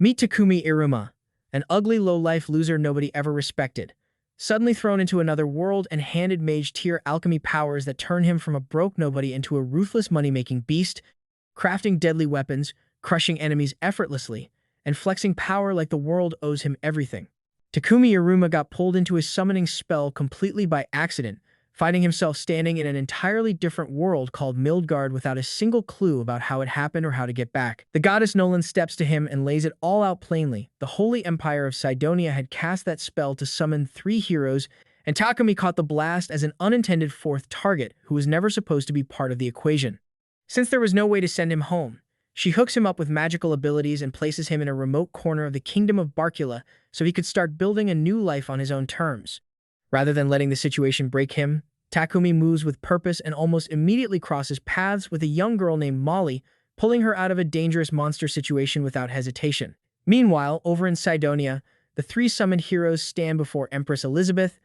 Meet Takumi Iruma, an ugly low-life loser nobody ever respected. Suddenly thrown into another world and handed mage-tier alchemy powers that turn him from a broke nobody into a ruthless money-making beast, crafting deadly weapons, crushing enemies effortlessly, and flexing power like the world owes him everything. Takumi Iruma got pulled into his summoning spell completely by accident, finding himself standing in an entirely different world called Mildgard without a single clue about how it happened or how to get back. The goddess Nolan steps to him and lays it all out plainly. The Holy Empire of Cydonia had cast that spell to summon 3 heroes, and Takumi caught the blast as an unintended 4th target who was never supposed to be part of the equation. Since there was no way to send him home, she hooks him up with magical abilities and places him in a remote corner of the kingdom of Barcula so he could start building a new life on his own terms. Rather than letting the situation break him, Takumi moves with purpose and almost immediately crosses paths with a young girl named Molly, pulling her out of a dangerous monster situation without hesitation. Meanwhile, over in Cydonia, the 3 summoned heroes stand before Empress Elizabeth,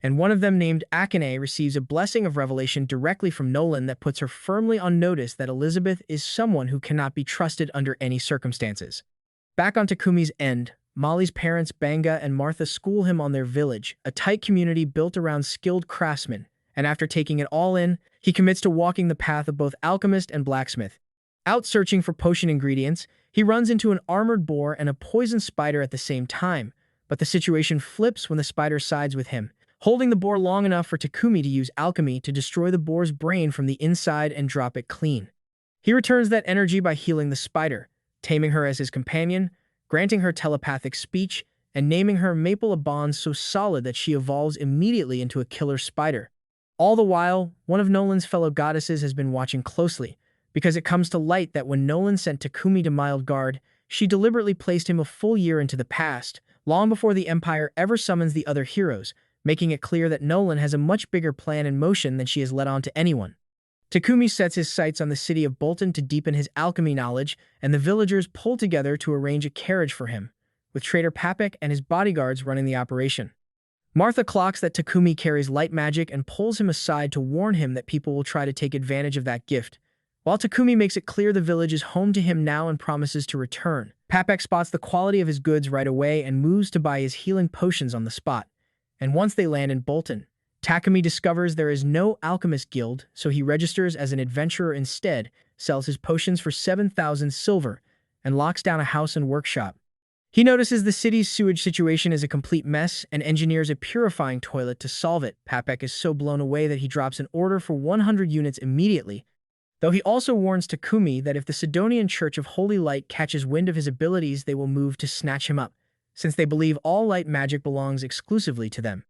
and one of them named Akane receives a blessing of revelation directly from Nolan that puts her firmly on notice that Elizabeth is someone who cannot be trusted under any circumstances. Back on Takumi's end, Molly's parents Banga and Martha school him on their village, a tight community built around skilled craftsmen, and after taking it all in, he commits to walking the path of both alchemist and blacksmith. Out searching for potion ingredients, he runs into an armored boar and a poison spider at the same time, but the situation flips when the spider sides with him, holding the boar long enough for Takumi to use alchemy to destroy the boar's brain from the inside and drop it clean. He returns that energy by healing the spider, taming her as his companion, granting her telepathic speech, and naming her Maple, a bond so solid that she evolves immediately into a killer spider. All the while, one of Nolan's fellow goddesses has been watching closely, because it comes to light that when Nolan sent Takumi to Mildgard, she deliberately placed him a full year into the past, long before the Empire ever summons the other heroes, making it clear that Nolan has a much bigger plan in motion than she has let on to anyone. Takumi sets his sights on the city of Bolton to deepen his alchemy knowledge, and the villagers pull together to arrange a carriage for him, with Trader Papek and his bodyguards running the operation. Martha clocks that Takumi carries light magic and pulls him aside to warn him that people will try to take advantage of that gift. While Takumi makes it clear the village is home to him now and promises to return, Papek spots the quality of his goods right away and moves to buy his healing potions on the spot. And once they land in Bolton, Takumi discovers there is no alchemist guild, so he registers as an adventurer instead, sells his potions for 7,000 silver, and locks down a house and workshop. He notices the city's sewage situation is a complete mess and engineers a purifying toilet to solve it. Papek is so blown away that he drops an order for 100 units immediately, though he also warns Takumi that if the Sidonian Church of Holy Light catches wind of his abilities, they will move to snatch him up, since they believe all light magic belongs exclusively to them.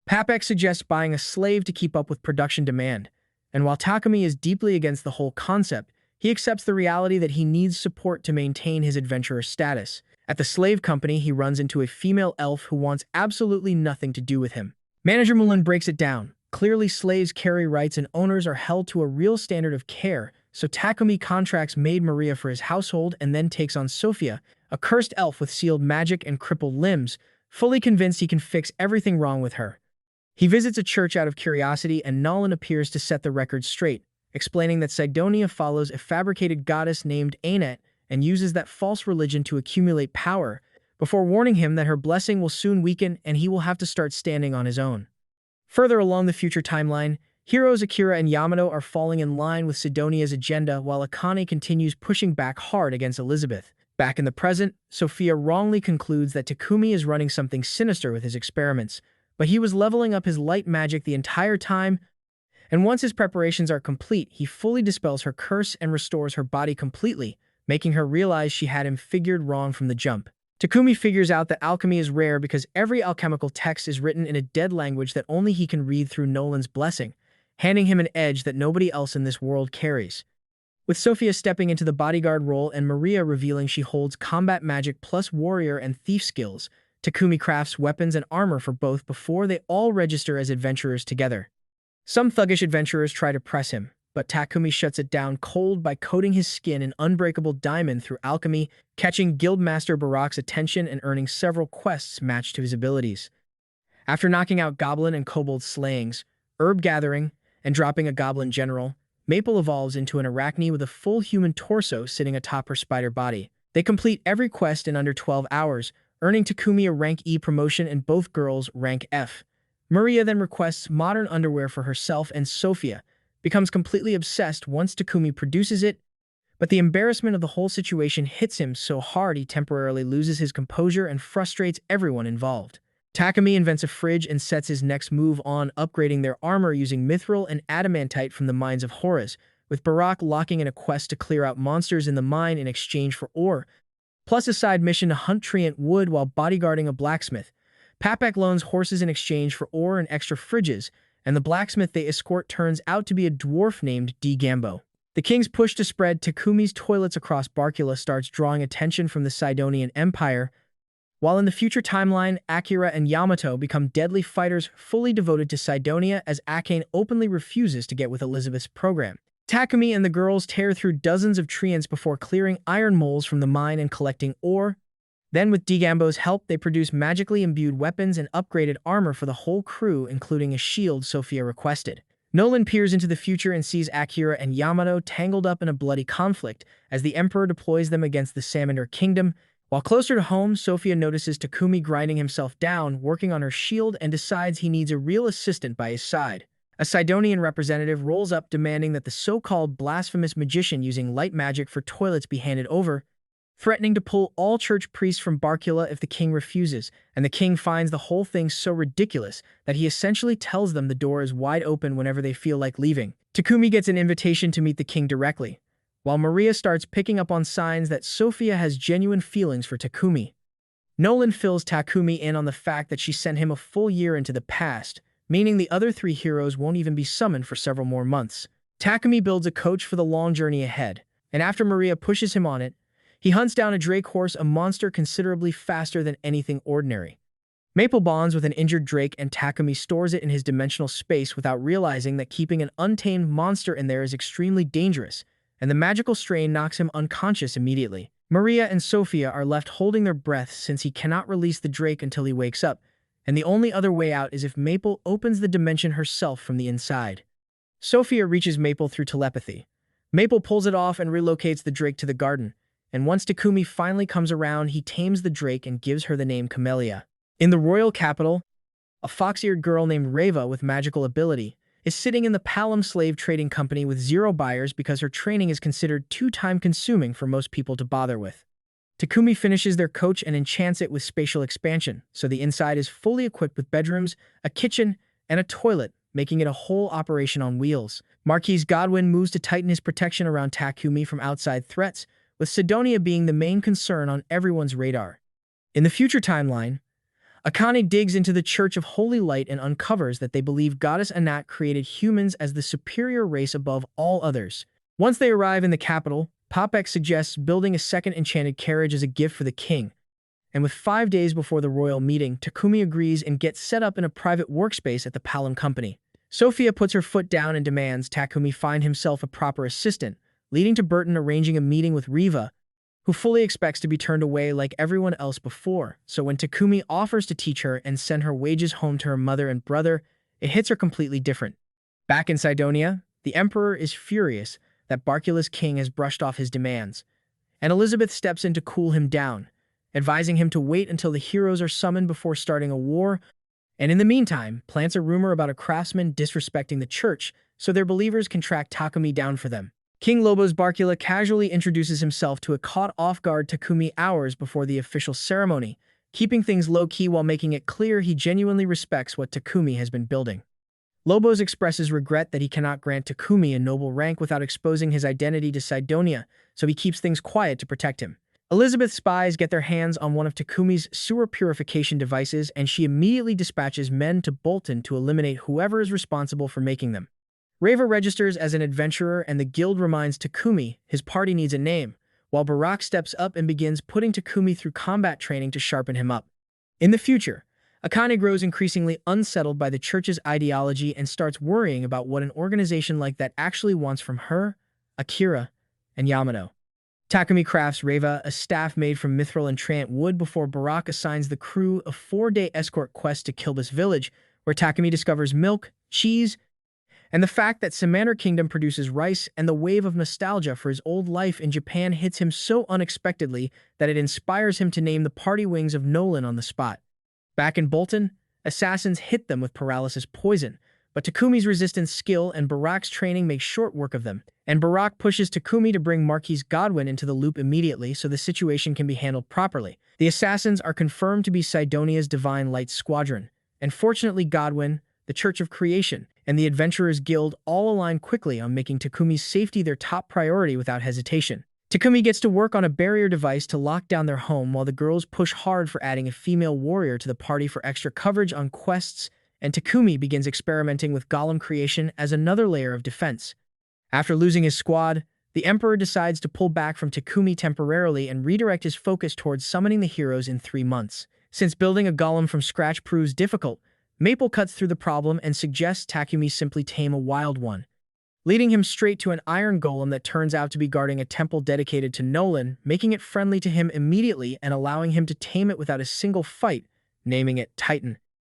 Papek suggests buying a slave to keep up with production demand, and while Takumi is deeply against the whole concept, he accepts the reality that he needs support to maintain his adventurer status. At the slave company, he runs into a female elf who wants absolutely nothing to do with him. Manager Mullen breaks it down. Clearly, slaves carry rights and owners are held to a real standard of care, so Takumi contracts maid Maria for his household and then takes on Sophia, a cursed elf with sealed magic and crippled limbs, fully convinced he can fix everything wrong with her. He visits a church out of curiosity and Nolan appears to set the record straight, explaining that Cydonia follows a fabricated goddess named Anet and uses that false religion to accumulate power, before warning him that her blessing will soon weaken and he will have to start standing on his own. Further along the future timeline, heroes Akira and Yamato are falling in line with Sidonia's agenda while Akane continues pushing back hard against Elizabeth. Back in the present, Sophia wrongly concludes that Takumi is running something sinister with his experiments, but he was leveling up his light magic the entire time, and once his preparations are complete, he fully dispels her curse and restores her body completely, making her realize she had him figured wrong from the jump. Takumi figures out that alchemy is rare because every alchemical text is written in a dead language that only he can read through Nolan's blessing, handing him an edge that nobody else in this world carries. With Sophia stepping into the bodyguard role and Maria revealing she holds combat magic plus warrior and thief skills, Takumi crafts weapons and armor for both before they all register as adventurers together. Some thuggish adventurers try to press him, but Takumi shuts it down cold by coating his skin in unbreakable diamond through alchemy, catching Guildmaster Barak's attention and earning several quests matched to his abilities. After knocking out goblin and kobold slayings, herb gathering, and dropping a goblin general, Maple evolves into an arachne with a full human torso sitting atop her spider body. They complete every quest in under 12 hours, earning Takumi a rank E promotion and both girls rank F. Maria then requests modern underwear for herself, and Sophia becomes completely obsessed once Takumi produces it, but the embarrassment of the whole situation hits him so hard he temporarily loses his composure and frustrates everyone involved. Takumi invents a fridge and sets his next move on upgrading their armor using mithril and adamantite from the mines of Horus, with Barak locking in a quest to clear out monsters in the mine in exchange for ore, plus a side mission to hunt treant wood while bodyguarding a blacksmith. Papek loans horses in exchange for ore and extra fridges, and the blacksmith they escort turns out to be a dwarf named D. Gambo. The king's push to spread Takumi's toilets across Barkula starts drawing attention from the Sidonian Empire, while in the future timeline, Akira and Yamato become deadly fighters fully devoted to Sidonia as Akane openly refuses to get with Elizabeth's program. Takumi and the girls tear through dozens of treants before clearing iron moles from the mine and collecting ore. Then, with Digambo's help, they produce magically imbued weapons and upgraded armor for the whole crew, including a shield Sophia requested. Nolan peers into the future and sees Akira and Yamato tangled up in a bloody conflict as the Emperor deploys them against the Salamander Kingdom. While closer to home, Sophia notices Takumi grinding himself down, working on her shield, and decides he needs a real assistant by his side. A Sidonian representative rolls up demanding that the so-called blasphemous magician using light magic for toilets be handed over, threatening to pull all church priests from Barkula if the king refuses, and the king finds the whole thing so ridiculous that he essentially tells them the door is wide open whenever they feel like leaving. Takumi gets an invitation to meet the king directly, while Maria starts picking up on signs that Sophia has genuine feelings for Takumi. Nolan fills Takumi in on the fact that she sent him a full year into the past, meaning the other three heroes won't even be summoned for several more months. Takumi builds a coach for the long journey ahead, and after Maria pushes him on it, he hunts down a drake horse, a monster considerably faster than anything ordinary. Maple bonds with an injured drake and Takumi stores it in his dimensional space without realizing that keeping an untamed monster in there is extremely dangerous, and the magical strain knocks him unconscious immediately. Maria and Sophia are left holding their breaths since he cannot release the drake until he wakes up, and the only other way out is if Maple opens the dimension herself from the inside. Sophia reaches Maple through telepathy. Maple pulls it off and relocates the drake to the garden, and once Takumi finally comes around, he tames the drake and gives her the name Camellia. In the royal capital, a fox-eared girl named Reva with magical ability is sitting in the Palom slave trading company with 0 buyers because her training is considered too time-consuming for most people to bother with. Takumi finishes their coach and enchants it with spatial expansion, so the inside is fully equipped with bedrooms, a kitchen, and a toilet, making it a whole operation on wheels. Marquis Godwin moves to tighten his protection around Takumi from outside threats, with Sidonia being the main concern on everyone's radar. In the future timeline, Akane digs into the Church of Holy Light and uncovers that they believe Goddess Anat created humans as the superior race above all others. Once they arrive in the capital, Popek suggests building a second enchanted carriage as a gift for the king, and with 5 days before the royal meeting, Takumi agrees and gets set up in a private workspace at the Palom company. Sophia puts her foot down and demands Takumi find himself a proper assistant, leading to Burton arranging a meeting with Reva, who fully expects to be turned away like everyone else before. So when Takumi offers to teach her and send her wages home to her mother and brother, it hits her completely different. Back in Sidonia, the Emperor is furious that Barkula's king has brushed off his demands, and Elizabeth steps in to cool him down, advising him to wait until the heroes are summoned before starting a war, and in the meantime, plants a rumor about a craftsman disrespecting the church so their believers can track Takumi down for them. King Lobos Barkula casually introduces himself to a caught-off-guard Takumi hours before the official ceremony, keeping things low-key while making it clear he genuinely respects what Takumi has been building. Lobos expresses regret that he cannot grant Takumi a noble rank without exposing his identity to Sidonia, so he keeps things quiet to protect him. Elizabeth's spies get their hands on one of Takumi's sewer purification devices, and she immediately dispatches men to Bolton to eliminate whoever is responsible for making them. Reva registers as an adventurer, and the guild reminds Takumi his party needs a name, while Barak steps up and begins putting Takumi through combat training to sharpen him up. In the future, Akane grows increasingly unsettled by the church's ideology and starts worrying about what an organization like that actually wants from her, Akira, and Yamato. Takumi crafts Reva a staff made from mithril and treant wood before Barak assigns the crew a 4-day escort quest to Kilbis village, where Takumi discovers milk, cheese, And the fact that Samandar Kingdom produces rice and the wave of nostalgia for his old life in Japan hits him so unexpectedly that it inspires him to name the party wings of Nolan on the spot. Back in Bolton, assassins hit them with paralysis poison, but Takumi's resistance skill and Barak's training make short work of them, and Barak pushes Takumi to bring Marquis Godwin into the loop immediately so the situation can be handled properly. The assassins are confirmed to be Sidonia's Divine Light Squadron, and fortunately Godwin, the Church of Creation, and the Adventurers Guild all align quickly on making Takumi's safety their top priority without hesitation. Takumi gets to work on a barrier device to lock down their home while the girls push hard for adding a female warrior to the party for extra coverage on quests, and Takumi begins experimenting with golem creation as another layer of defense. After losing his squad, the Emperor decides to pull back from Takumi temporarily and redirect his focus towards summoning the heroes in 3 months. Since building a golem from scratch proves difficult, Maple cuts through the problem and suggests Takumi simply tame a wild one, leading him straight to an iron golem that turns out to be guarding a temple dedicated to Nolan, making it friendly to him immediately and allowing him to tame it without a single fight, naming it Titan.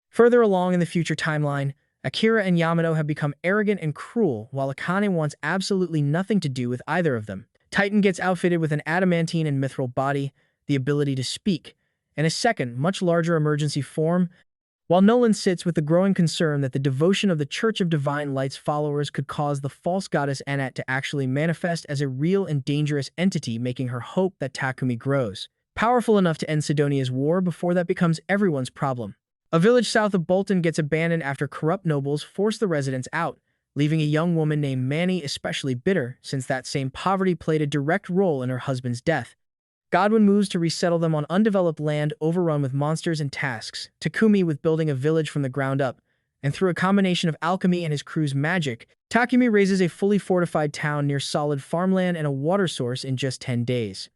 Further along in the future timeline, Akira and Yamato have become arrogant and cruel, while Akane wants absolutely nothing to do with either of them. Titan gets outfitted with an adamantine and mithril body, the ability to speak, and a second, much larger emergency form, while Nolan sits with the growing concern that the devotion of the Church of Divine Light's followers could cause the false goddess Anat to actually manifest as a real and dangerous entity, making her hope that Takumi grows powerful enough to end Sidonia's war before that becomes everyone's problem. A village south of Bolton gets abandoned after corrupt nobles force the residents out, leaving a young woman named Manny especially bitter since that same poverty played a direct role in her husband's death. Godwin moves to resettle them on undeveloped land overrun with monsters and tasks, Takumi with building a village from the ground up, and through a combination of alchemy and his crew's magic, Takumi raises a fully fortified town near solid farmland and a water source in just 10 days.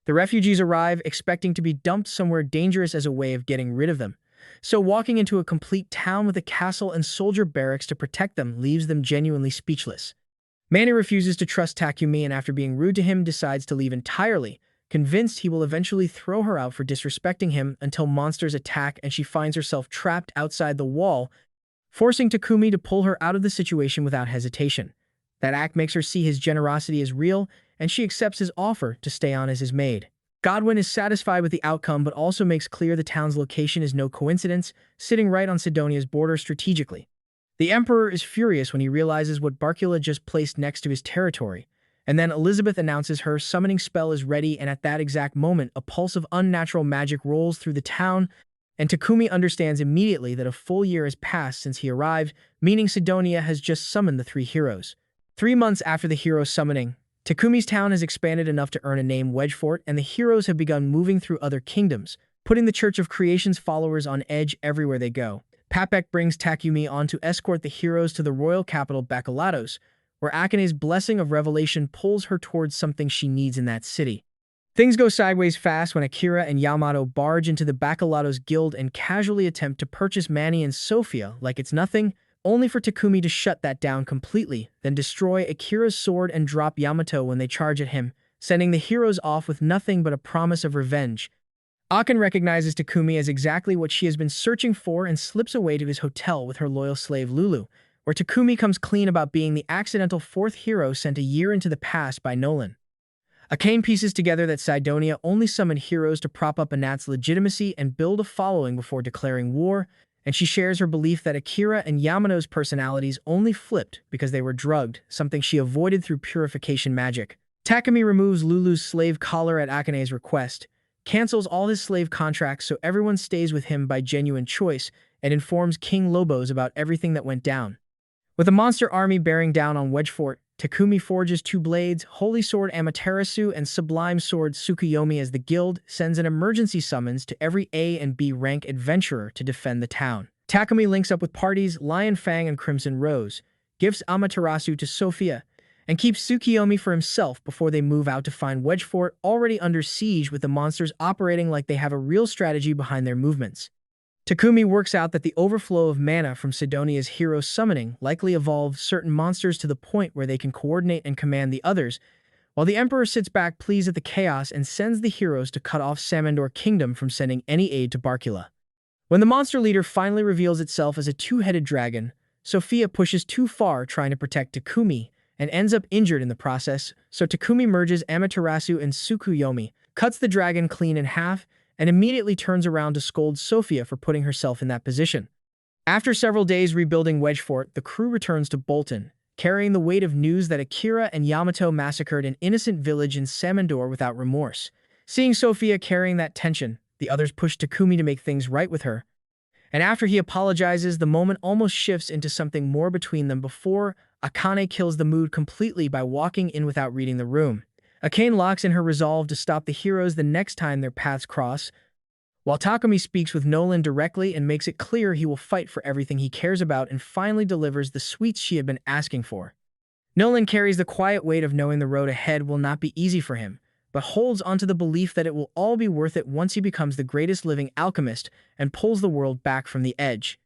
The refugees arrive expecting to be dumped somewhere dangerous as a way of getting rid of them, so walking into a complete town with a castle and soldier barracks to protect them leaves them genuinely speechless. Manny refuses to trust Takumi and after being rude to him decides to leave entirely, convinced he will eventually throw her out for disrespecting him until monsters attack and she finds herself trapped outside the wall, forcing Takumi to pull her out of the situation without hesitation. That act makes her see his generosity as real, and she accepts his offer to stay on as his maid. Godwin is satisfied with the outcome but also makes clear the town's location is no coincidence, sitting right on Sidonia's border strategically. The Emperor is furious when he realizes what Barkula just placed next to his territory, and then Elizabeth announces her summoning spell is ready, and at that exact moment, a pulse of unnatural magic rolls through the town, and Takumi understands immediately that a full year has passed since he arrived, meaning Sidonia has just summoned the 3 heroes. 3 months after the hero summoning, Takumi's town has expanded enough to earn a name Wedgefort, and the heroes have begun moving through other kingdoms, putting the Church of Creation's followers on edge everywhere they go. Papek brings Takumi on to escort the heroes to the royal capital Bakulados, where Akane's blessing of revelation pulls her towards something she needs in that city. Things go sideways fast when Akira and Yamato barge into the Bakulados Guild and casually attempt to purchase Manny and Sophia like it's nothing, only for Takumi to shut that down completely, then destroy Akira's sword and drop Yamato when they charge at him, sending the heroes off with nothing but a promise of revenge. Akan recognizes Takumi as exactly what she has been searching for and slips away to his hotel with her loyal slave Lulu, where Takumi comes clean about being the accidental 4th hero sent a year into the past by Nolan. Akane pieces together that Sidonia only summoned heroes to prop up Anat's legitimacy and build a following before declaring war, and she shares her belief that Akira and Yamato's personalities only flipped because they were drugged, something she avoided through purification magic. Takumi removes Lulu's slave collar at Akane's request, cancels all his slave contracts so everyone stays with him by genuine choice, and informs King Lobos about everything that went down. With a monster army bearing down on Wedgefort, Takumi forges 2 blades, Holy Sword Amaterasu and Sublime Sword Tsukuyomi as the guild sends an emergency summons to every A and B rank adventurer to defend the town. Takumi links up with parties Lion Fang and Crimson Rose, gives Amaterasu to Sophia, and keeps Tsukuyomi for himself before they move out to find Wedgefort already under siege with the monsters operating like they have a real strategy behind their movements. Takumi works out that the overflow of mana from Sidonia's hero summoning likely evolved certain monsters to the point where they can coordinate and command the others, while the Emperor sits back pleased at the chaos and sends the heroes to cut off Samandar Kingdom from sending any aid to Barkula. When the monster leader finally reveals itself as a 2-headed dragon, Sophia pushes too far trying to protect Takumi and ends up injured in the process, so Takumi merges Amaterasu and Tsukuyomi, cuts the dragon clean in half, and immediately turns around to scold Sophia for putting herself in that position. After several days rebuilding Wedge Fort, the crew returns to Bolton, carrying the weight of news that Akira and Yamato massacred an innocent village in Samandor without remorse. Seeing Sophia carrying that tension, the others push Takumi to make things right with her. And after he apologizes, the moment almost shifts into something more between them before Akane kills the mood completely by walking in without reading the room. Akane locks in her resolve to stop the heroes the next time their paths cross, while Takumi speaks with Nolan directly and makes it clear he will fight for everything he cares about and finally delivers the sweets she had been asking for. Nolan carries the quiet weight of knowing the road ahead will not be easy for him, but holds onto the belief that it will all be worth it once he becomes the greatest living alchemist and pulls the world back from the edge.